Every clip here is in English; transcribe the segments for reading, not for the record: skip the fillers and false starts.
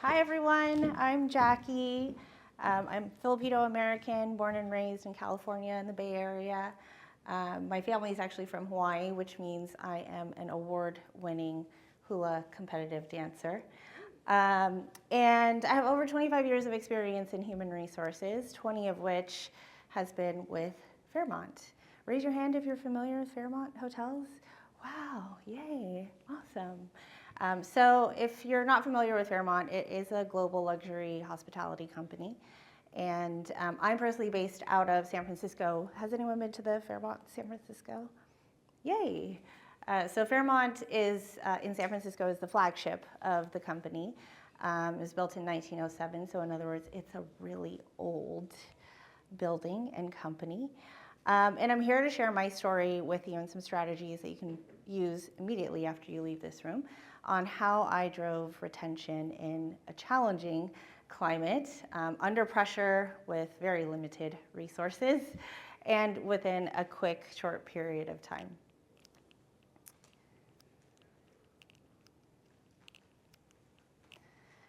Hi everyone, I'm Jackie. I'm Filipino-American, born and raised in California in the Bay Area. My family is actually from Hawaii, which means I am an award-winning hula competitive dancer. And I have over 25 years of experience in human resources, 20 of which has been with Fairmont. Raise your hand if you're familiar with Fairmont Hotels. Wow, yay, awesome. So if you're not familiar with Fairmont, it is a global luxury hospitality company. And I'm personally based out of San Francisco. Has anyone been to the Fairmont San Francisco? Yay. So Fairmont is in San Francisco is the flagship of the company. It was built in 1907, so in other words, it's a really old building and company. And I'm here to share my story with you and some strategies that you can use immediately after you leave this room on how I drove retention in a challenging climate, under pressure with very limited resources, and within a quick, short period of time.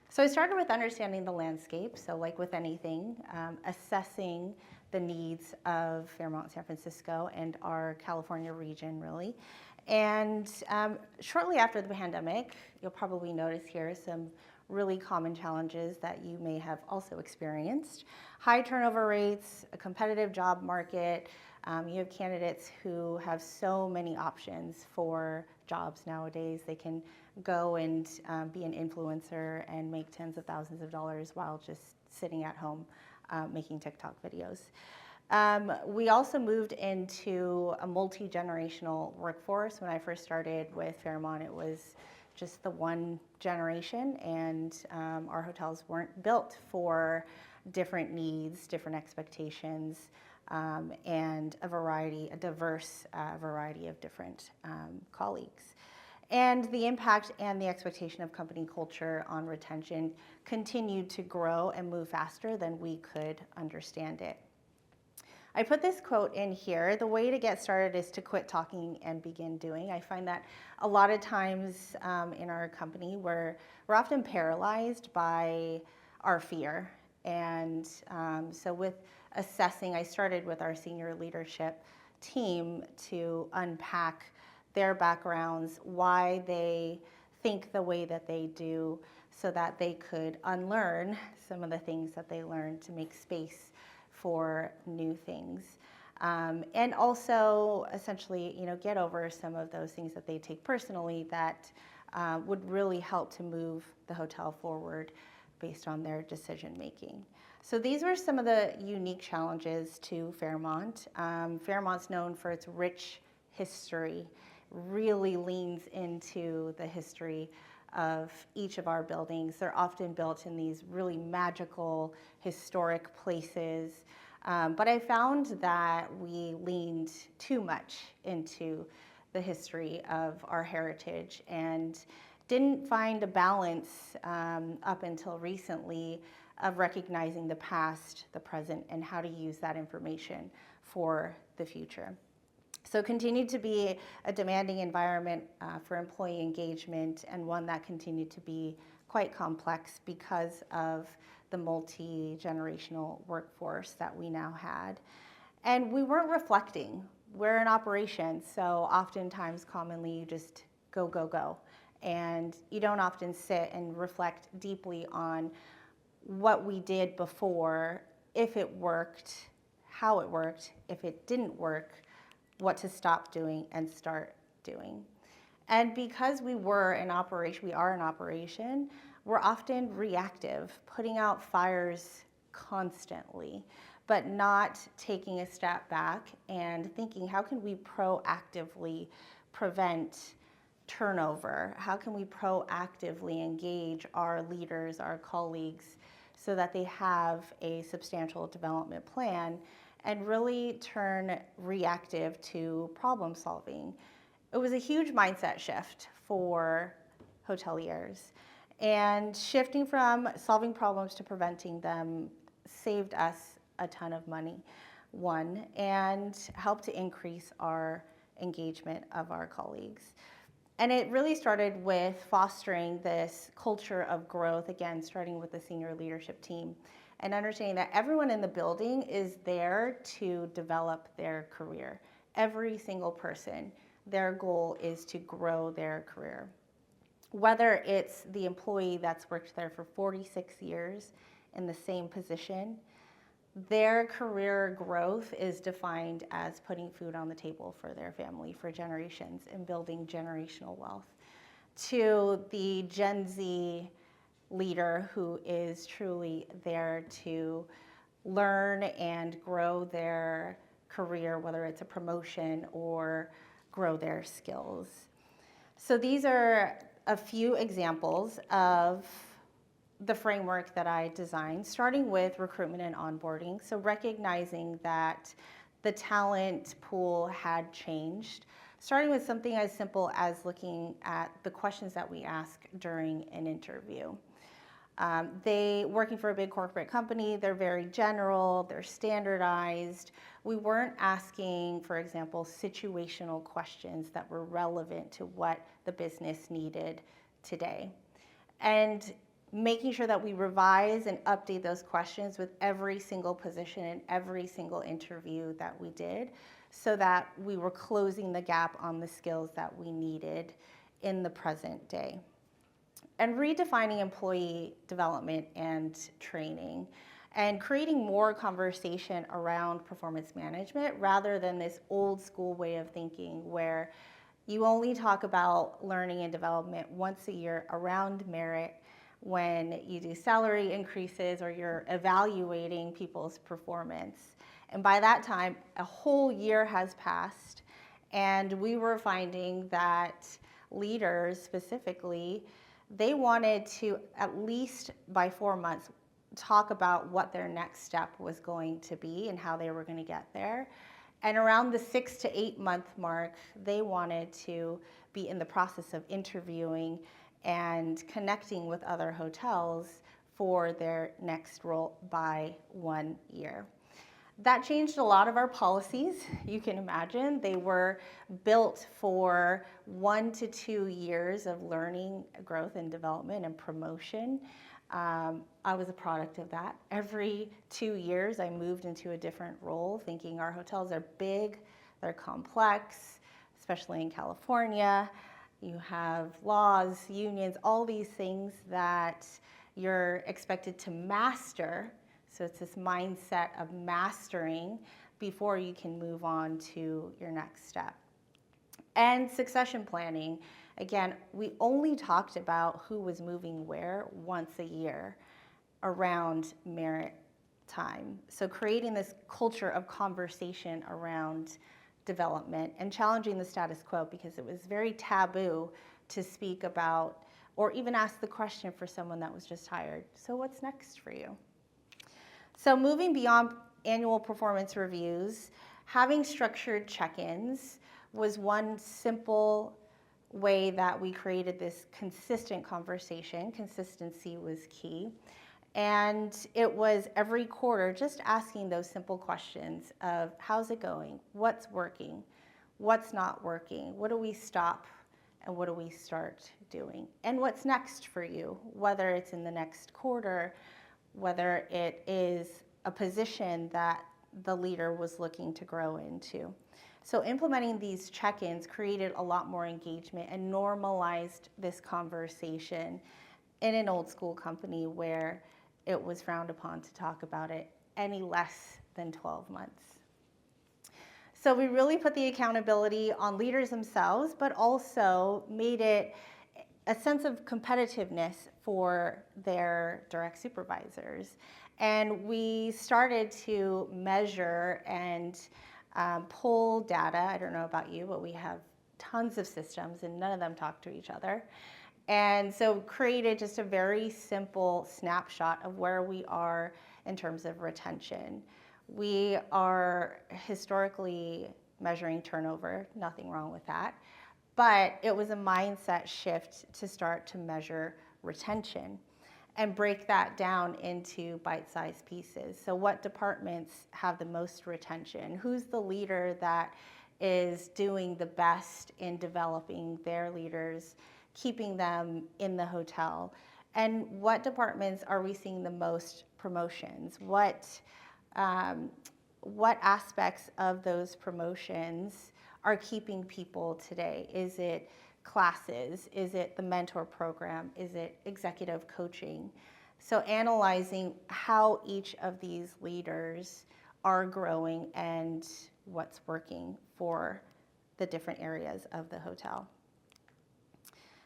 So I started with understanding the landscape. So like with anything, assessing the needs of Fairmont San Francisco and our California region, really. And shortly after the pandemic, you'll probably notice here some really common challenges that you may have also experienced. High turnover rates, a competitive job market. You have candidates who have so many options for jobs nowadays. They can go and be an influencer and make tens of thousands of dollars while just sitting at home making TikTok videos. We also moved into a multi-generational workforce. When I first started with Fairmont, it was just the one generation, and our hotels weren't built for different needs, different expectations, and a diverse variety of different colleagues. And the impact and the expectation of company culture on retention continued to grow and move faster than we could understand it. I put this quote in here: the way to get started is to quit talking and begin doing. I find that a lot of times in our company, we're often paralyzed by our fear. And so with assessing, I started with our senior leadership team to unpack their backgrounds, why they think the way that they do, so that they could unlearn some of the things that they learned to make space for new things. And also essentially, get over some of those things that they take personally that would really help to move the hotel forward based on their decision making. So these were some of the unique challenges to Fairmont. Fairmont's known for its rich history, really leans into the history of each of our buildings. They're often built in these really magical, historic places. But I found that we leaned too much into the history of our heritage and didn't find a balance up until recently of recognizing the past, the present, and how to use that information for the future. So continued to be a demanding environment for employee engagement, and one that continued to be quite complex because of the multi-generational workforce that we now had. And we weren't reflecting. We're in operations, so oftentimes, commonly, you just go, go, go. And you don't often sit and reflect deeply on what we did before, if it worked, how it worked, if it didn't work, what to stop doing and start doing. And because we are in operation, we're often reactive, putting out fires constantly, but not taking a step back and thinking, how can we proactively prevent turnover? How can we proactively engage our leaders, our colleagues, so that they have a substantial development plan and really turn reactive to problem solving? It was a huge mindset shift for hoteliers. And shifting from solving problems to preventing them saved us a ton of money, and helped to increase our engagement of our colleagues. And it really started with fostering this culture of growth, again, starting with the senior leadership team and understanding that everyone in the building is there to develop their career. Every single person, their goal is to grow their career. Whether it's the employee that's worked there for 46 years in the same position, their career growth is defined as putting food on the table for their family for generations and building generational wealth. To the Gen Z leader who is truly there to learn and grow their career, whether it's a promotion or grow their skills. So these are a few examples of the framework that I designed, starting with recruitment and onboarding. So recognizing that the talent pool had changed, starting with something as simple as looking at the questions that we ask during an interview. They working for a big corporate company, they're very general, they're standardized. We weren't asking, for example, situational questions that were relevant to what the business needed today. And making sure that we revise and update those questions with every single position and every single interview that we did so that we were closing the gap on the skills that we needed in the present day. And redefining employee development and training and creating more conversation around performance management rather than this old school way of thinking where you only talk about learning and development once a year around merit when you do salary increases or you're evaluating people's performance. And by that time, a whole year has passed, and we were finding that leaders specifically, they wanted to, at least by 4 months, talk about what their next step was going to be and how they were going to get there. And around the 6 to 8 month mark, they wanted to be in the process of interviewing and connecting with other hotels for their next role by 1 year. That changed a lot of our policies, you can imagine. They were built for 1 to 2 years of learning, growth, and development and promotion. I was a product of that. Every 2 years, I moved into a different role, thinking our hotels are big, they're complex, especially in California. You have laws, unions, all these things that you're expected to master. So it's this mindset of mastering before you can move on to your next step. And succession planning. Again, we only talked about who was moving where once a year around merit time. So creating this culture of conversation around development and challenging the status quo because it was very taboo to speak about or even ask the question for someone that was just hired. So what's next for you? So moving beyond annual performance reviews, having structured check-ins was one simple way that we created this consistent conversation. Consistency was key. And it was every quarter just asking those simple questions of how's it going? What's working? What's not working? What do we stop and what do we start doing? And what's next for you? Whether it's in the next quarter, whether it is a position that the leader was looking to grow into. So implementing these check-ins created a lot more engagement and normalized this conversation in an old school company where it was frowned upon to talk about it any less than 12 months. So we really put the accountability on leaders themselves, but also made it a sense of competitiveness for their direct supervisors. And we started to measure and pull data. I don't know about you, but we have tons of systems and none of them talk to each other. And so created just a very simple snapshot of where we are in terms of retention. We are historically measuring turnover, nothing wrong with that. But it was a mindset shift to start to measure retention and break that down into bite-sized pieces. So what departments have the most retention? Who's the leader that is doing the best in developing their leaders, keeping them in the hotel, and what departments are we seeing the most promotions? What aspects of those promotions are keeping people today? Is it classes? Is it the mentor program? Is it executive coaching? So analyzing how each of these leaders are growing and what's working for the different areas of the hotel.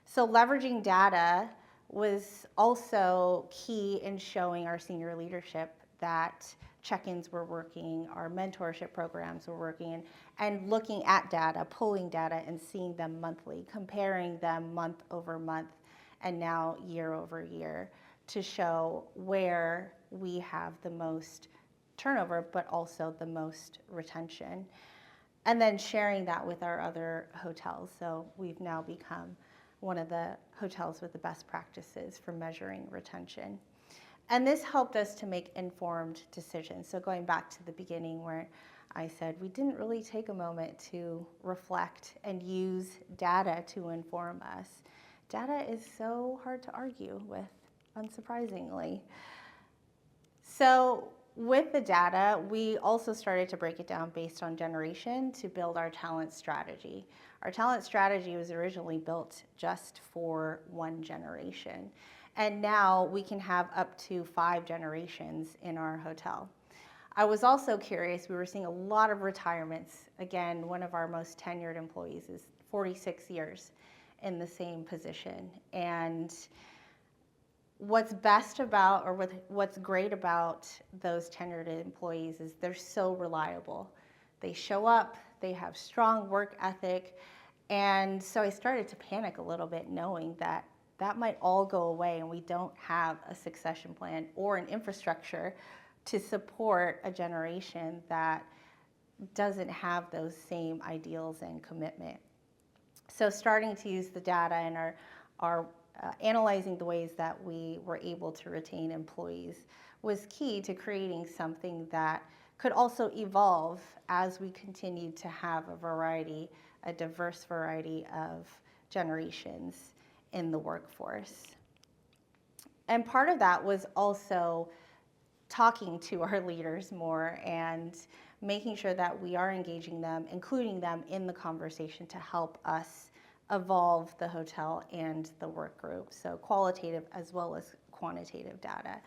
So leveraging data was also key in showing our senior leadership that check-ins were working, our mentorship programs were working, and looking at data, pulling data and seeing them monthly, comparing them month over month and now year over year to show where we have the most turnover, but also the most retention. And then sharing that with our other hotels. So we've now become one of the hotels with the best practices for measuring retention. And this helped us to make informed decisions. So going back to the beginning where I said we didn't really take a moment to reflect and use data to inform us. Data is so hard to argue with, unsurprisingly. So with the data, we also started to break it down based on generation to build our talent strategy. Our talent strategy was originally built just for one generation. And now we can have up to 5 generations in our hotel. I was also curious, we were seeing a lot of retirements. Again, one of our most tenured employees is 46 years in the same position. And what's best about, or what's great about those tenured employees is they're so reliable. They show up, they have strong work ethic. And so I started to panic a little bit knowing that that might all go away and we don't have a succession plan or an infrastructure to support a generation that doesn't have those same ideals and commitment. So starting to use the data and our analyzing the ways that we were able to retain employees was key to creating something that could also evolve as we continued to have a diverse variety of generations in the workforce. And part of that was also talking to our leaders more and making sure that we are engaging them, including them in the conversation to help us evolve the hotel and the work group. So qualitative as well as quantitative data.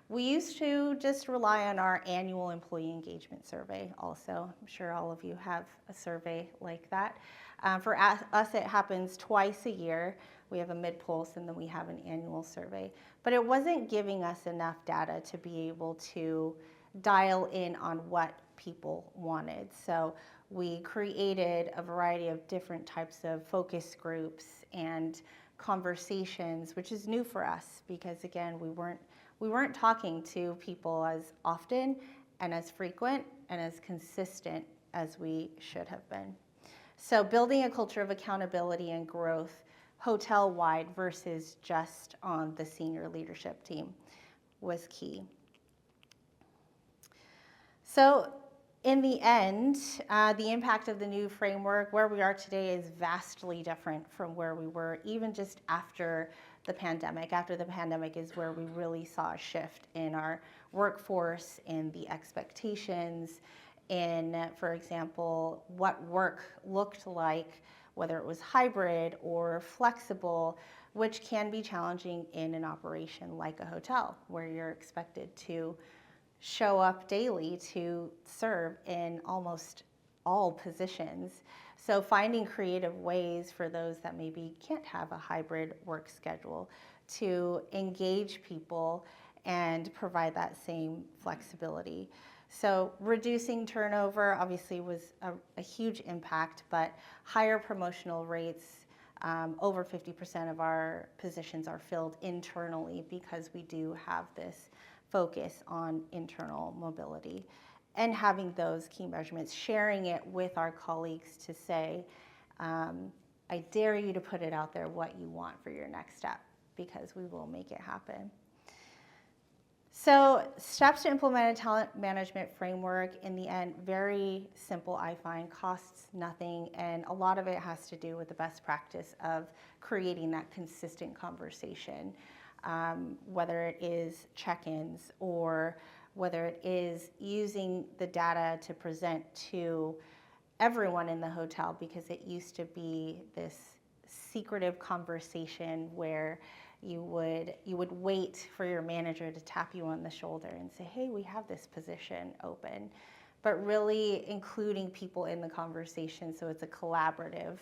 We used to just rely on our annual employee engagement survey also. I'm sure all of you have a survey like that. For us, it happens twice a year. We have a mid-pulse and then we have an annual survey. But it wasn't giving us enough data to be able to dial in on what people wanted. So we created a variety of different types of focus groups and conversations, which is new for us because again, we weren't talking to people as often and as frequent and as consistent as we should have been. So building a culture of accountability and growth hotel-wide versus just on the senior leadership team was key. So in the end, the impact of the new framework, where we are today is vastly different from where we were even just after the pandemic. After the pandemic is where we really saw a shift in our workforce, in the expectations, in, for example, what work looked like, whether it was hybrid or flexible, which can be challenging in an operation like a hotel, where you're expected to show up daily to serve in almost all positions. So finding creative ways for those that maybe can't have a hybrid work schedule to engage people and provide that same flexibility. So reducing turnover obviously was a huge impact, but higher promotional rates, over 50% of our positions are filled internally because we do have this focus on internal mobility and having those key measurements, sharing it with our colleagues to say, I dare you to put it out there what you want for your next step because we will make it happen. So steps to implement a talent management framework, in the end, very simple, I find, costs nothing, and a lot of it has to do with the best practice of creating that consistent conversation, whether it is check-ins or whether it is using the data to present to everyone in the hotel, because it used to be this secretive conversation where you would wait for your manager to tap you on the shoulder and say, hey, we have this position open, but really including people in the conversation so it's a collaborative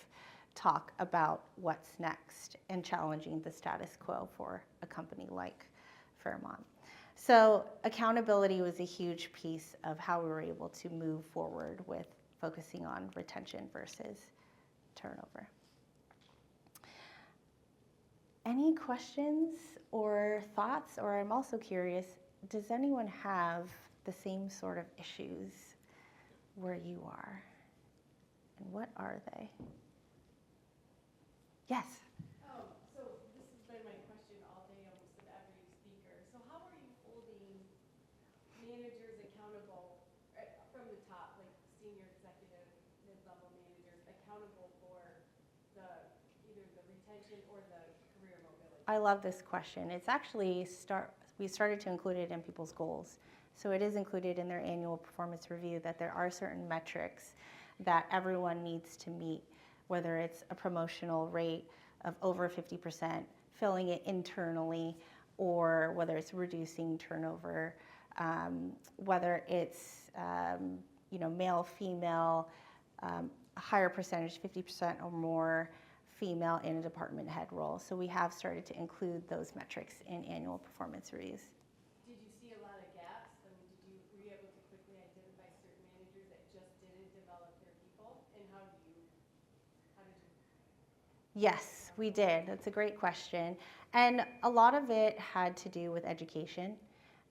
talk about what's next and challenging the status quo for a company like Fairmont. So accountability was a huge piece of how we were able to move forward with focusing on retention versus turnover. Any questions or thoughts? Or I'm also curious, does anyone have the same sort of issues where you are? And what are they? Yes? So this has been my question all day almost with every speaker. So how are you holding managers accountable from the top, like senior executive, mid-level managers, accountable for either the retention or the career mobility? I love this question. It's actually we started to include it in people's goals. So it is included in their annual performance review that there are certain metrics that everyone needs to meet, whether it's a promotional rate of over 50%, filling it internally, or whether it's reducing turnover, whether it's male, female, a higher percentage, 50% or more female in a department head role. So we have started to include those metrics in annual performance reviews. Did you see a lot of gaps? I mean, were you able to quickly identify certain managers that just didn't develop their people? And how did you? Yes, we did. That's a great question. And a lot of it had to do with education.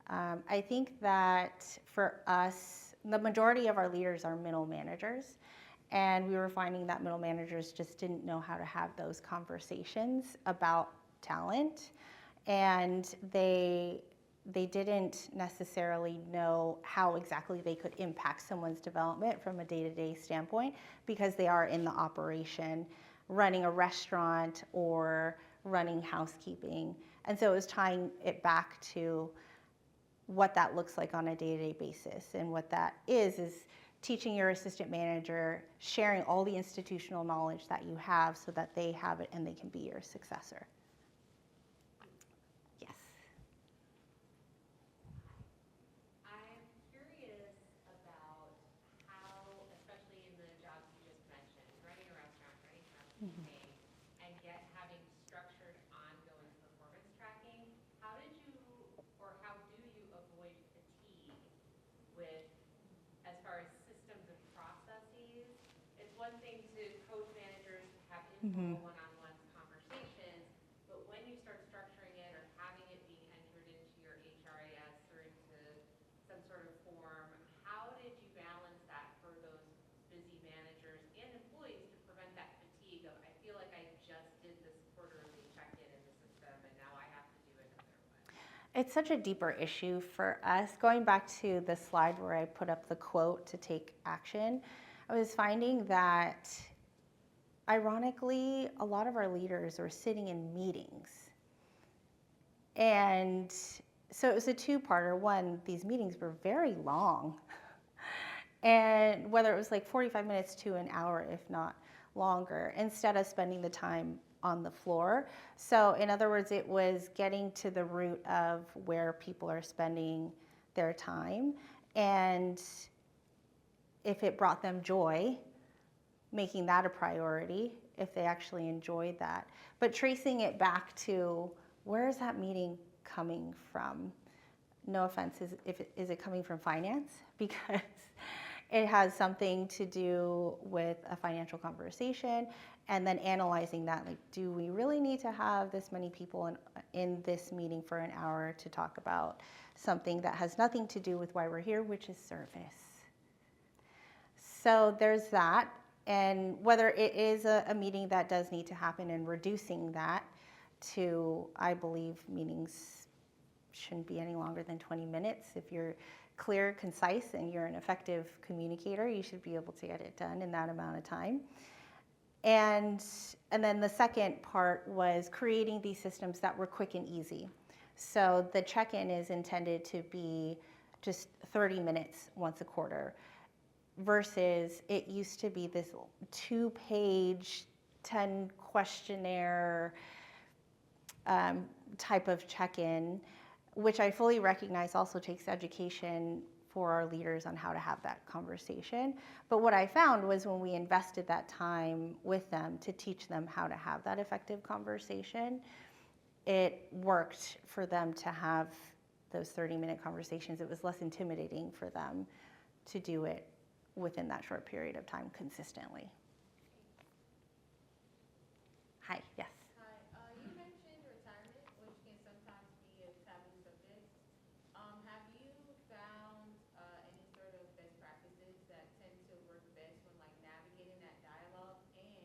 I think that for us, the majority of our leaders are middle managers. And we were finding that middle managers just didn't know how to have those conversations about talent. And they didn't necessarily know how exactly they could impact someone's development from a day-to-day standpoint, because they are in the operation, running a restaurant or running housekeeping. And so it was tying it back to what that looks like on a day-to-day basis. And what that is teaching your assistant manager, sharing all the institutional knowledge that you have so that they have it and they can be your successor. Yes. I'm curious about how, especially in the jobs you just mentioned, running a restaurant, running housekeeping, and having structured ongoing performance tracking, how do you avoid fatigue with, as far as systems and processes? It's one thing to coach managers to have informal one-on-one conversations, but when you start structuring it or having it being entered into your HRIS or into some sort of form, how did you balance that for those busy managers and employees to prevent that fatigue of, I feel like I just did this quarterly check-in in the system and now I have to do another one? It's such a deeper issue for us. Going back to the slide where I put up the quote to take action, I was finding that, ironically, a lot of our leaders were sitting in meetings. And so it was a two-parter. One, these meetings were very long. And whether it was like 45 minutes to an hour, if not longer, instead of spending the time on the floor. So in other words, it was getting to the root of where people are spending their time, and if it brought them joy, making that a priority, if they actually enjoyed that. But tracing it back to, where is that meeting coming from? No offense, is it coming from finance? Because it has something to do with a financial conversation, and then analyzing that, like, do we really need to have this many people in this meeting for an hour to talk about something that has nothing to do with why we're here, which is service? So there's that, and whether it is a meeting that does need to happen, and reducing that to, I believe, meetings shouldn't be any longer than 20 minutes. If you're clear, concise, and you're an effective communicator, you should be able to get it done in that amount of time. And then the second part was creating these systems that were quick and easy. So the check-in is intended to be just 30 minutes once a quarter, versus it used to be this 2-page, 10 questionnaire type of check-in, which I fully recognize also takes education for our leaders on how to have that conversation. But what I found was when we invested that time with them to teach them how to have that effective conversation, it worked for them to have those 30-minute conversations. It was less intimidating for them to do it within that short period of time consistently. Hi, yes. Hi, you mentioned retirement, which can sometimes be a taboo subject. Have you found any sort of best practices that tend to work best when like navigating that dialogue? And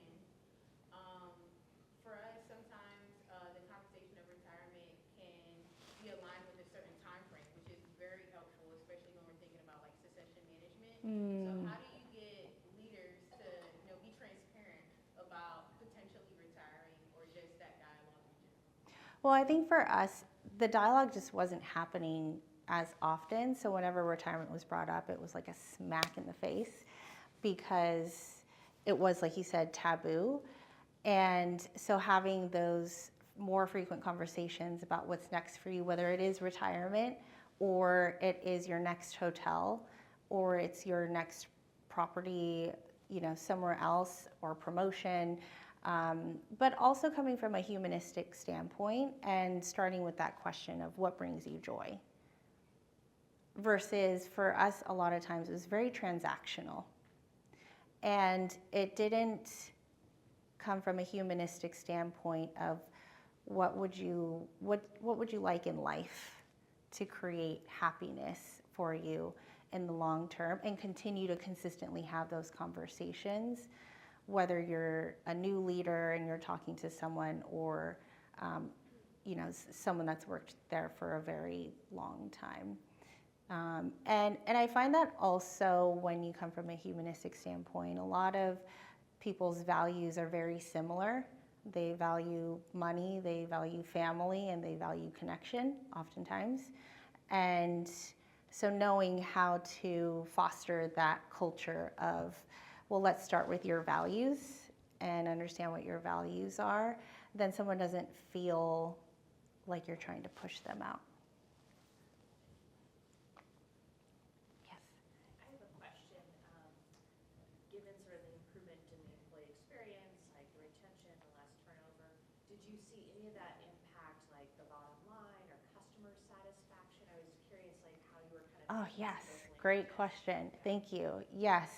for us, sometimes the conversation of retirement can be aligned with a certain time frame, which is very helpful, especially when we're thinking about like succession management. So how do you get leaders to, be transparent about potentially retiring or just that dialogue in general? Well, I think for us, the dialogue just wasn't happening as often. So whenever retirement was brought up, it was like a smack in the face because it was, like you said, taboo. And so having those more frequent conversations about what's next for you, whether it is retirement or it is your next hotel or it's your next property, somewhere else, or promotion, but also coming from a humanistic standpoint and starting with that question of what brings you joy. Versus for us, a lot of times it was very transactional. And it didn't come from a humanistic standpoint of what would you like in life to create happiness for you in the long term, and continue to consistently have those conversations, whether you're a new leader and you're talking to someone or someone that's worked there for a very long time. And I find that also when you come from a humanistic standpoint, a lot of people's values are very similar. They value money, they value family, and they value connection oftentimes. And so knowing how to foster that culture of, well, let's start with your values and understand what your values are, then someone doesn't feel like you're trying to push them out. Yes. I have a question. Given sort of the improvement in the employee experience, like the retention, the less turnover, did you see any of that impact like the bottom line or customer satisfaction? I was curious like how you were kind of. Oh, yes. Great question. Thank you. Yes.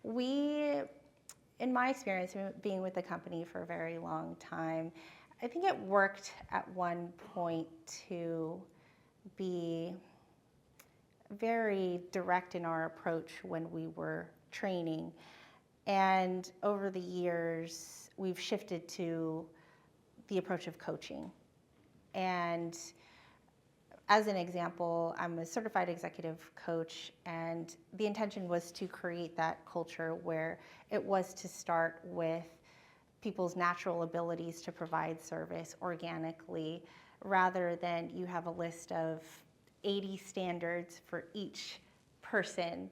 In my experience, being with the company for a very long time, I think it worked at one point to be very direct in our approach when we were training. And over the years, we've shifted to the approach of coaching. And as an example, I'm a certified executive coach, and the intention was to create that culture where it was to start with people's natural abilities to provide service organically, rather than you have a list of 80 standards for each person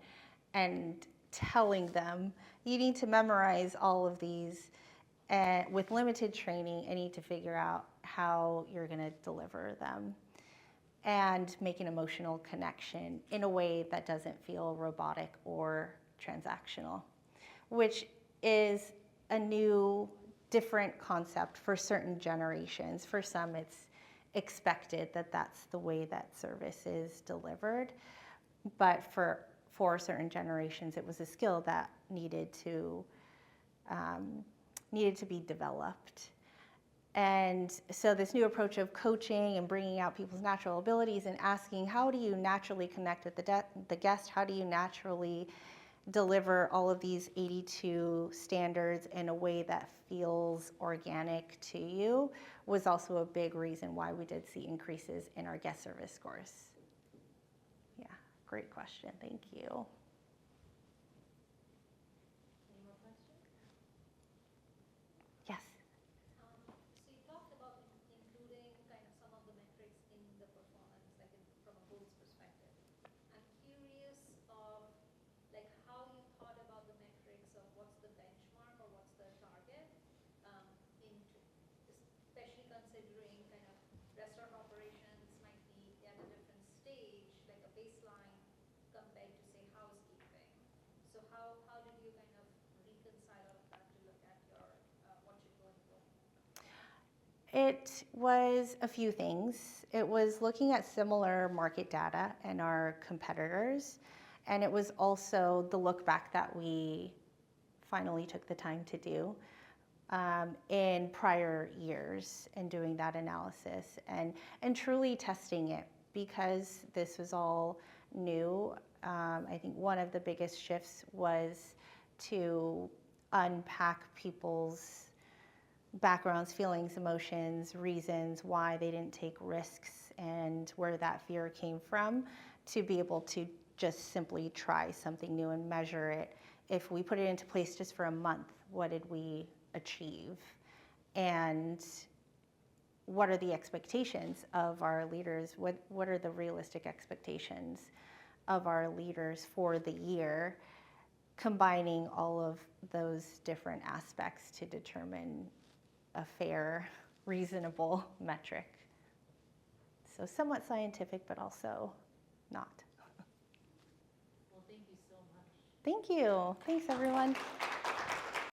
and telling them, you need to memorize all of these with limited training and need to figure out how you're going to deliver them and make an emotional connection in a way that doesn't feel robotic or transactional, which is a new, different concept for certain generations. For some, it's expected that that's the way that service is delivered, but for certain generations, it was a skill that needed to be developed. And so this new approach of coaching and bringing out people's natural abilities and asking, how do you naturally connect with the guest? How do you naturally deliver all of these 82 standards in a way that feels organic to you was also a big reason why we did see increases in our guest service scores. Yeah, great question. Thank you. Any more questions? Yes. So you talked about including kind of some of the metrics in the performance, like from a goals perspective. I'm curious of like how you thought about the metrics of what's the benchmark or what's the target, especially considering kind of restaurant operations might be at a different stage, like a baseline compared to say housekeeping. So how did you kind of reconcile all of that to look at your what you're going for? It was a few things. It was looking at similar market data and our competitors, and it was also the look back that we finally took the time to do in prior years and doing that analysis and truly testing it because this was all new. I think one of the biggest shifts was to unpack people's backgrounds, feelings, emotions, reasons why they didn't take risks and where that fear came from, to be able to just simply try something new and measure it. If we put it into place just for a month, what did we achieve? And what are the expectations of our leaders? What are the realistic expectations of our leaders for the year? Combining all of those different aspects to determine a fair, reasonable metric. So somewhat scientific, but also not. Well, thank you so much. Thank you. Thanks, everyone.